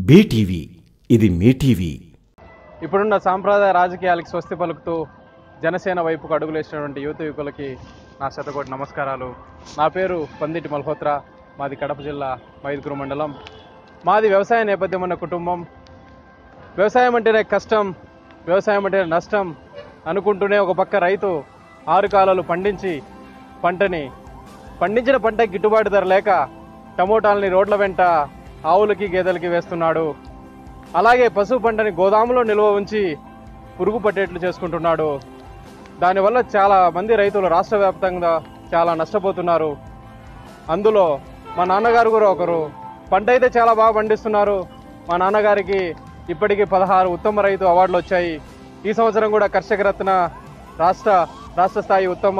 BTV ఇది మీ TV. ఇప్పుడున్న సాంప్రదాయ రాజకీయాలకు స్వస్తి పలుకుతూ జనసేన వైపుకు అడుగులేసినటువంటి యువత యువకులకి నా శతకోటి నమస్కారాలు. నా పేరు పందిటి మల్హోత్రా. మాది కడప జిల్లా మైదుగురు మండలం. మాది వ్యవసాయ నేపథ్యం ఉన్న కుటుంబం. వ్యవసాయం అంటేనే కష్టం, వ్యవసాయం అంటేనే నష్టం అనుకుంటూనే ఒక పక్క రైతు 6 కాలాలు పండించిన పంట గిట్టుబాటు ధర లేక టమోటాలని రోడ్ల వెంట ఆవులకి గేదెలకి వేస్తున్నాడు. అలాగే పశువు పంటని గోదాములో నిల్వ ఉంచి పురుగు పట్టేట్లు చేసుకుంటున్నాడు. దానివల్ల చాలా మంది రైతులు రాష్ట్ర వ్యాప్తంగా చాలా నష్టపోతున్నారు. అందులో మా నాన్నగారు కూడా ఒకరు. పంట అయితే చాలా బాగా పండిస్తున్నారు. మా నాన్నగారికి ఇప్పటికీ 16 ఉత్తమ రైతు అవార్డులు వచ్చాయి. ఈ సంవత్సరం కూడా కర్షక రత్న రాష్ట్ర స్థాయి ఉత్తమ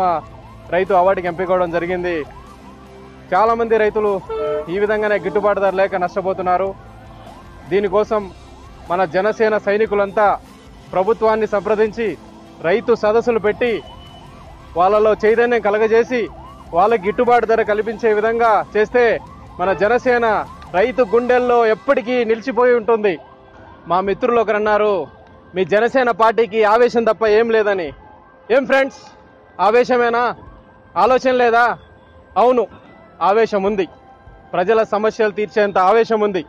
రైతు అవార్డుకి ఎంపిక అవడం జరిగింది. చాలామంది రైతులు ఈ విధంగానే గిట్టుబాటు ధర లేక నష్టపోతున్నారు. దీనికోసం మన జనసేన సైనికులంతా ప్రభుత్వాన్ని సంప్రదించి రైతు సదస్సులు పెట్టి వాళ్ళలో చైతన్యం కలగజేసి వాళ్ళకి గిట్టుబాటు ధర కల్పించే విధంగా చేస్తే మన జనసేన రైతు గుండెల్లో ఎప్పటికీ నిలిచిపోయి ఉంటుంది. మా మిత్రులు ఒకరన్నారు, మీ జనసేన పార్టీకి ఆవేశం తప్ప ఏం లేదని. ఏం ఫ్రెండ్స్, ఆవేశమేనా? ఆలోచన లేదా? అవును, ఆవేశం ఉంది. ప్రజల సమస్యలు తీర్చేంత ఆవేశం ఉంది.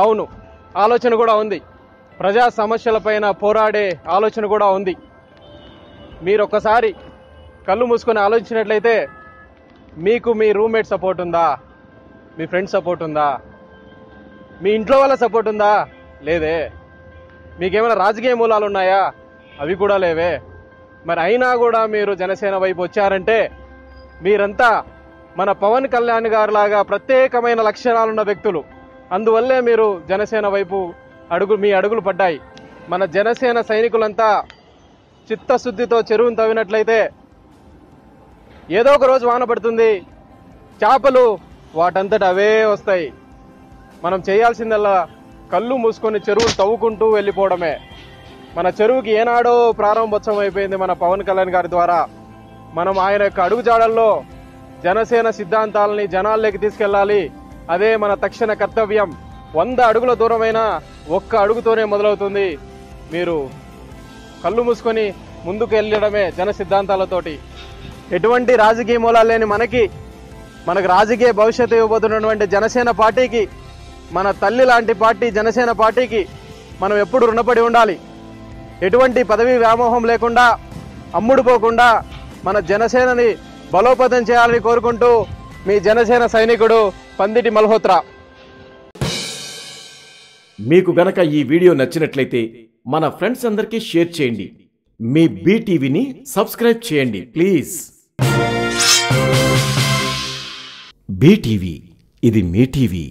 అవును, ఆలోచన కూడా ఉంది. ప్రజా సమస్యలపైన పోరాడే ఆలోచన కూడా ఉంది. మీరు ఒక్కసారి కళ్ళు మూసుకొని ఆలోచించినట్లయితే మీకు మీ రూమ్మేట్ సపోర్ట్ ఉందా? మీ ఫ్రెండ్ సపోర్ట్ ఉందా? మీ ఇంట్లో వాళ్ళ సపోర్ట్ ఉందా? లేదే. మీకేమైనా రాజకీయ మూలాలు ఉన్నాయా? అవి కూడా లేవే. మరి అయినా కూడా మీరు జనసేన వైపు వచ్చారంటే మీరంతా మన పవన్ కళ్యాణ్ గారు లాగా ప్రత్యేకమైన లక్షణాలున్న వ్యక్తులు. అందువల్లే మీరు జనసేన వైపు మీ అడుగులు పడ్డాయి. మన జనసేన సైనికులంతా చిత్తశుద్ధితో చెరువును తవ్వినట్లయితే ఏదో ఒక రోజు వాన పడుతుంది. చేపలు వాటంతట అవే వస్తాయి. మనం చేయాల్సిందల్లా కళ్ళు మూసుకొని చెరువును తవ్వుకుంటూ వెళ్ళిపోవడమే. మన చెరువుకి ఏనాడో ప్రారంభోత్సవం అయిపోయింది మన పవన్ కళ్యాణ్ గారి ద్వారా. మనం ఆయన యొక్క అడుగుజాడల్లో జనసేన సిద్ధాంతాలని జనాల్లోకి తీసుకెళ్ళాలి. అదే మన తక్షణ కర్తవ్యం. 100 అడుగుల దూరమైనా 1 అడుగుతోనే మొదలవుతుంది. మీరు కళ్ళు మూసుకొని ముందుకు వెళ్ళడమే జన సిద్ధాంతాలతోటి. ఎటువంటి రాజకీయ మూలాలు లేని మనకు రాజకీయ భవిష్యత్తు ఇవ్వబోతున్నటువంటి జనసేన పార్టీకి, మన తల్లి లాంటి పార్టీ జనసేన పార్టీకి మనం ఎప్పుడు రుణపడి ఉండాలి. ఎటువంటి పదవీ వ్యామోహం లేకుండా, అమ్ముడుపోకుండా మన జనసేనని బలోపేతం చేయాలని కోరుకుంటూ మీ జనసేన సైనికుడు పందిటి మల్హోత్రా. మీకు గనక ఈ వీడియో నచ్చినట్లయితే మన ఫ్రెండ్స్ అందరికీ షేర్ చేయండి. మీ బీటీవీని సబ్స్క్రైబ్ చేయండి ప్లీజ్. బీటీవీ ఇది మీ టీవీ.